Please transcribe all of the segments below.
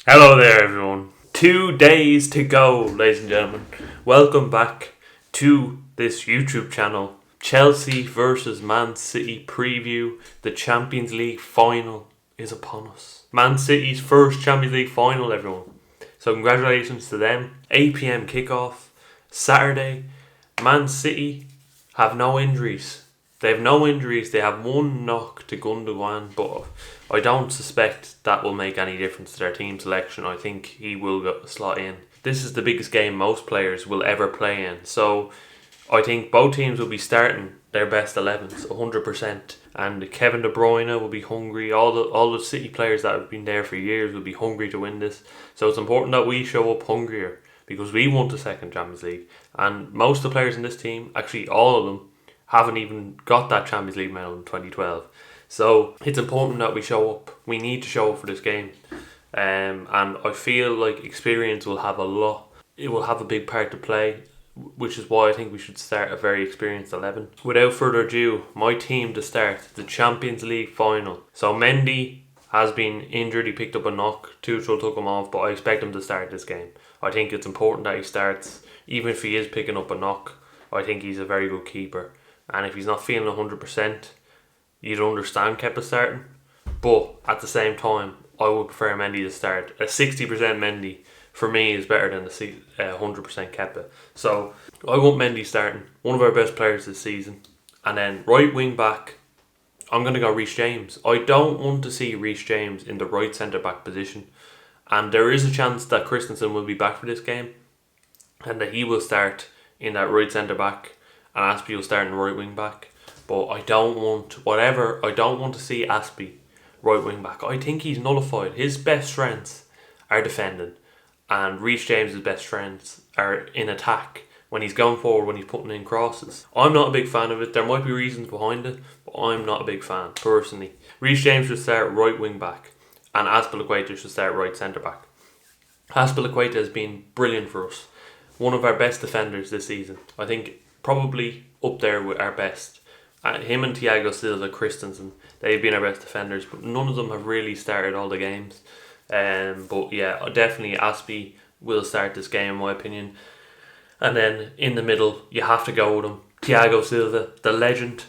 Hello there, everyone. 2 days to go, ladies and gentlemen. Welcome back to this YouTube channel. Chelsea versus Man City preview. The Champions League final is upon us. Man City's first Champions League final, everyone. So congratulations to them. 8 p.m. kickoff, Saturday. Man City have no injuries. They have no injuries. They have one knock to Gundogan, but I don't suspect that will make any difference to their team selection. I think he will slot in. This is the biggest game most players will ever play in. So I think both teams will be starting their best 11s 100%. And Kevin De Bruyne will be hungry. All the City players that have been there for years will be hungry to win this. So it's important that we show up hungrier because we want the second Champions League. And most of the players in this team, actually all of them, haven't even got that Champions League medal in 2012. So it's important that we show up. We need to show up for this game. And I feel like experience will have it will have a big part to play, which is why I think we should start a very experienced 11. Without further ado, my team to start the Champions League final. So Mendy has been injured. He picked up a knock. Tuchel took him off, but I expect him to start this game. I think it's important that he starts, even if he is picking up a knock. I think he's a very good keeper. And if he's not feeling 100%, you'd understand Kepa starting. But at the same time, I would prefer Mendy to start. A 60% Mendy for me is better than a 100% Kepa. So I want Mendy starting, one of our best players this season. And then right wing back, I'm going to go Reece James. I don't want to see Reece James in the right centre back position. And there is a chance that Christensen will be back for this game and that he will start in that right centre back. And Aspie will start in right wing back. But I don't want to see Aspie right wing back. I think he's nullified. His best strengths are defending. And Reece James' best strengths are in attack. When he's going forward, when he's putting in crosses. I'm not a big fan of it. There might be reasons behind it, but I'm not a big fan, personally. Reece James should start right wing back. And Azpilicueta should start right centre back. Azpilicueta has been brilliant for us. One of our best defenders this season. I think probably up there with our best. Him and Thiago Silva, Christensen, they've been our best defenders, but none of them have really started all the games. But yeah, definitely Aspie will start this game in my opinion. And then in the middle, you have to go with him. Thiago Silva, the legend,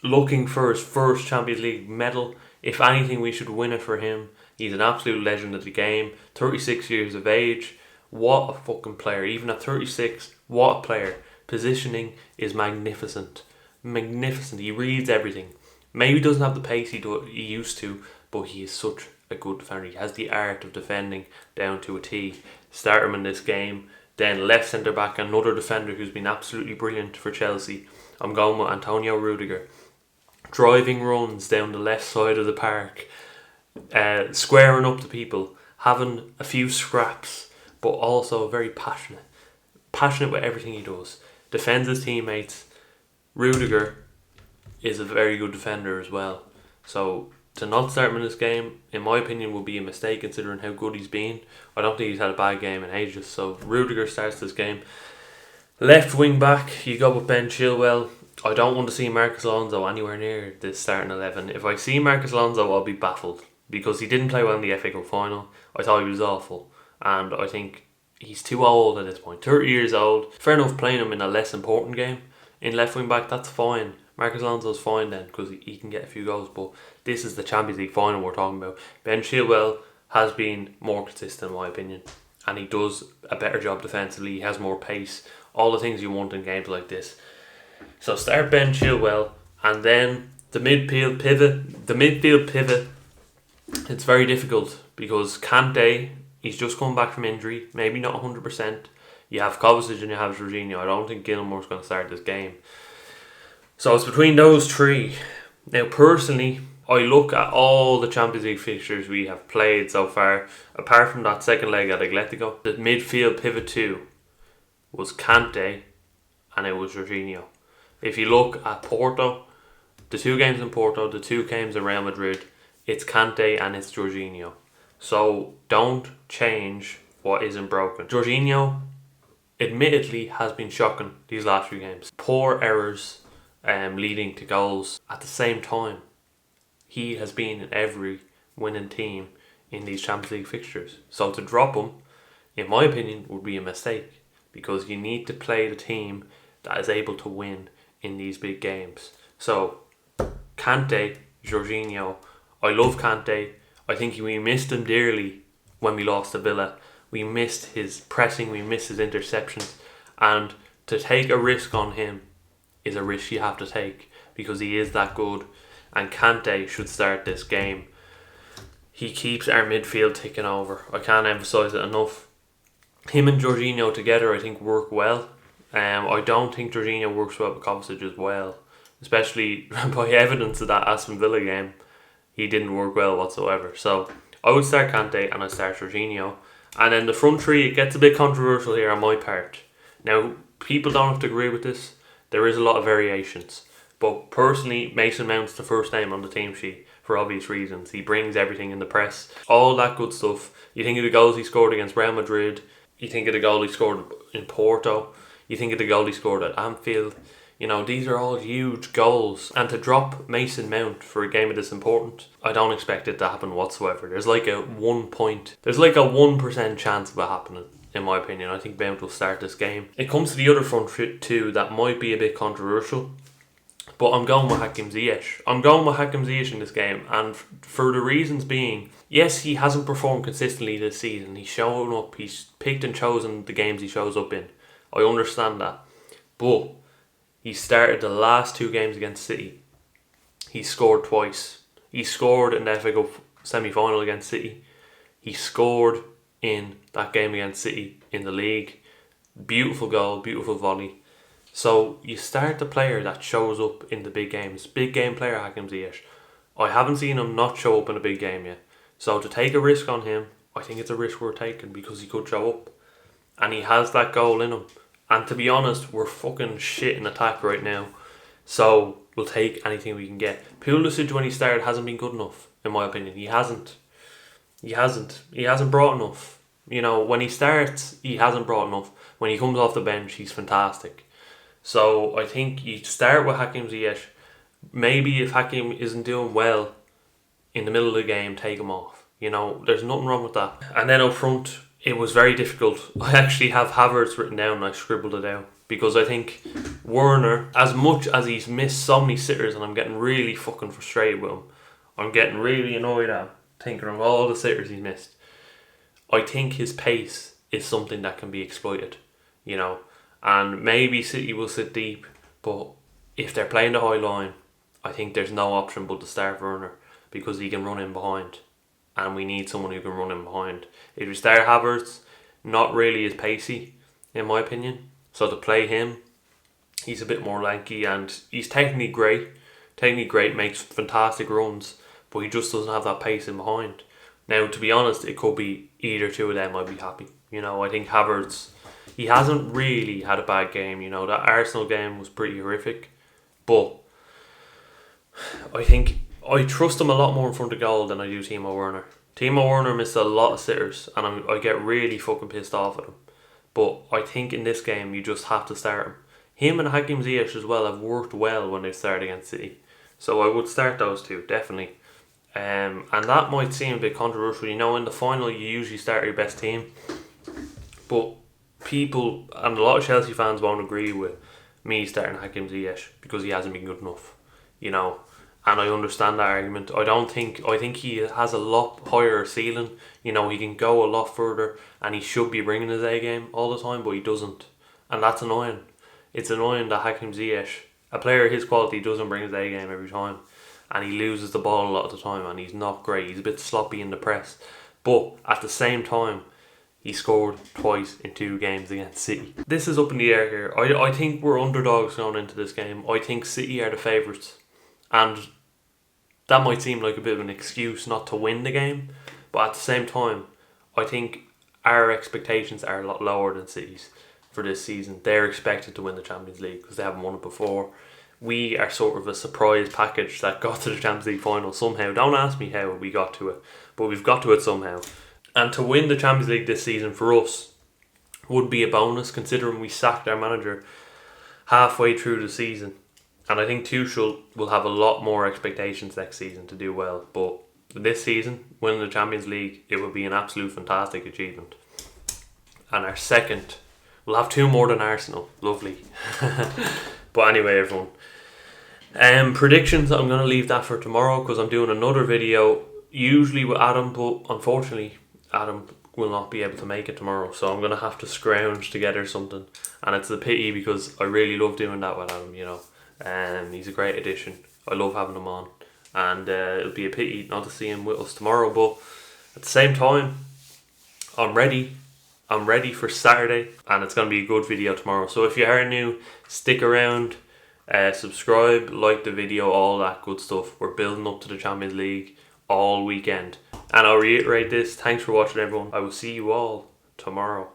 looking for his first Champions League medal. If anything, we should win it for him. He's an absolute legend of the game. 36 years of age. What a fucking player. Even at 36, what a player. Positioning is magnificent. Magnificent. He reads everything. Maybe he doesn't have the pace he used to, but he is such a good defender. He has the art of defending down to a T. Start him in this game. Then left centre back, another defender who's been absolutely brilliant for Chelsea. I'm going with Antonio Rudiger. Driving runs down the left side of the park, squaring up to people, having a few scraps, but also very passionate. Passionate with everything he does. Defends his teammates. Rudiger is a very good defender as well. So to not start him in this game, in my opinion, would be a mistake considering how good he's been. I don't think he's had a bad game in ages. So Rudiger starts this game. Left wing back, you go with Ben Chilwell. I don't want to see Marcus Alonso anywhere near this starting 11. If I see Marcus Alonso, I'll be baffled because he didn't play well in the FA Cup final. I thought he was awful, and I think he's too old at this point. 30 years old. Fair enough playing him in a less important game. In left wing back, that's fine. Marcus Alonso's fine then because he can get a few goals, but this is the Champions League final we're talking about. Ben Chilwell has been more consistent in my opinion, and he does a better job defensively. He has more pace. All the things you want in games like this. So start Ben Chilwell, and then the midfield pivot. It's very difficult because Kante, he's just come back from injury, maybe not 100%. You have Kovacic and you have Jorginho. I don't think Gilmore's going to start this game. So it's between those three. Now personally, I look at all the Champions League fixtures we have played so far, apart from that second leg at Atletico. The midfield pivot 2 was Kante and it was Jorginho. If you look at Porto, the 2 games in Porto, the 2 games in Real Madrid, it's Kante and it's Jorginho. So don't change what isn't broken. Jorginho admittedly has been shocking these last few games. Poor errors leading to goals. At the same time, he has been in every winning team in these Champions League fixtures. So to drop him, in my opinion, would be a mistake, because you need to play the team that is able to win in these big games. So Kante, Jorginho, I love Kante. I think we missed him dearly when we lost to Villa. We missed his pressing, we missed his interceptions, and to take a risk on him is a risk you have to take, because he is that good, and Kante should start this game. He keeps our midfield ticking over. I can't emphasise it enough. Him and Jorginho together, I think, work well. I don't think Jorginho works well with Kovacic as well, especially by evidence of that Aston Villa game. He didn't work well whatsoever. So I would start Kante and I start Jorginho. And then the front three, it gets a bit controversial here on my part. Now, people don't have to agree with this. There is a lot of variations. But personally, Mason Mount's the first name on the team sheet for obvious reasons. He brings everything in the press. All that good stuff. You think of the goals he scored against Real Madrid. You think of the goal he scored in Porto. You think of the goal he scored at Anfield. You know, these are all huge goals. And to drop Mason Mount for a game of this importance, I don't expect it to happen whatsoever. There's like a 1% chance of it happening, in my opinion. I think Mount will start this game. It comes to the other front too that might be a bit controversial, but I'm going with Hakim Ziyech. I'm going with Hakim Ziyech in this game, and for the reasons being, yes, he hasn't performed consistently this season. He's shown up, he's picked and chosen the games he shows up in. I understand that. But he started the last two games against City. He scored twice. He scored in the FA Cup semi-final against City. He scored in that game against City in the league. Beautiful goal, beautiful volley. So you start the player that shows up in the big games. Big game player, Hakim Ziyech. I haven't seen him not show up in a big game yet. So to take a risk on him, I think it's a risk worth taking, because he could show up. And he has that goal in him. And to be honest, we're fucking shit in attack right now. So we'll take anything we can get. Pulisic, when he started, hasn't been good enough, in my opinion. He hasn't brought enough. You know, when he starts, he hasn't brought enough. When he comes off the bench, he's fantastic. So I think you start with Hakim Ziyech. Maybe if Hakim isn't doing well in the middle of the game, take him off. You know, there's nothing wrong with that. And then up front, it was very difficult. I actually have Havertz written down and I scribbled it out, because I think Werner, as much as he's missed so many sitters, and I'm getting really fucking frustrated with him, I'm getting really annoyed at him, thinking of all the sitters he's missed. I think his pace is something that can be exploited, you know, and maybe City will sit deep, but if they're playing the high line, I think there's no option but to start Werner, because he can run in behind. And we need someone who can run in behind. If we start Havertz, not really as pacey, in my opinion. So to play him, he's a bit more lanky and he's technically great. Technically great, makes fantastic runs, but he just doesn't have that pace in behind. Now, to be honest, it could be either two of them. I'd be happy. You know, I think Havertz, he hasn't really had a bad game. You know, that Arsenal game was pretty horrific, but I think I trust him a lot more in front of goal than I do Timo Werner. Timo Werner missed a lot of sitters, and I get really fucking pissed off at him. But I think in this game, you just have to start him. Him and Hakim Ziyech as well have worked well when they started against City. So I would start those two, definitely. And that might seem a bit controversial. You know, in the final, you usually start your best team. But people, and a lot of Chelsea fans won't agree with me starting Hakim Ziyech, because he hasn't been good enough. You know, and I understand that argument. I think he has a lot higher ceiling. You know, he can go a lot further, and he should be bringing his A game all the time, but he doesn't. And that's annoying. It's annoying that Hakim Ziyech, a player of his quality, doesn't bring his A game every time. And he loses the ball a lot of the time, and he's not great. He's a bit sloppy in the press. But at the same time, he scored twice in 2 games against City. This is up in the air here. I think we're underdogs going into this game. I think City are the favourites. And that might seem like a bit of an excuse not to win the game, but at the same time, I think our expectations are a lot lower than City's for this season. They're expected to win the Champions League because they haven't won it before. We are sort of a surprise package that got to the Champions League final somehow. Don't ask me how we got to it, but we've got to it somehow. And to win the Champions League this season for us would be a bonus, considering we sacked our manager halfway through the season. And I think Tuchel will have a lot more expectations next season to do well. But this season, winning the Champions League, it would be an absolute fantastic achievement. And our second, we'll have 2 more than Arsenal. Lovely. But anyway, everyone. Predictions, I'm going to leave that for tomorrow because I'm doing another video, usually with Adam, but unfortunately, Adam will not be able to make it tomorrow. So I'm going to have to scrounge together something. And it's a pity because I really love doing that with Adam, you know. He's a great addition. I love having him on. And it'll be a pity not to see him with us tomorrow. But at the same time, I'm ready. I'm ready for Saturday. And it's going to be a good video tomorrow. So if you are new, stick around. Subscribe, like the video, all that good stuff. We're building up to the Champions League all weekend. And I'll reiterate this. Thanks for watching, everyone. I will see you all tomorrow.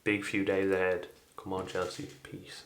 Big few days ahead. Come on, Chelsea. Peace.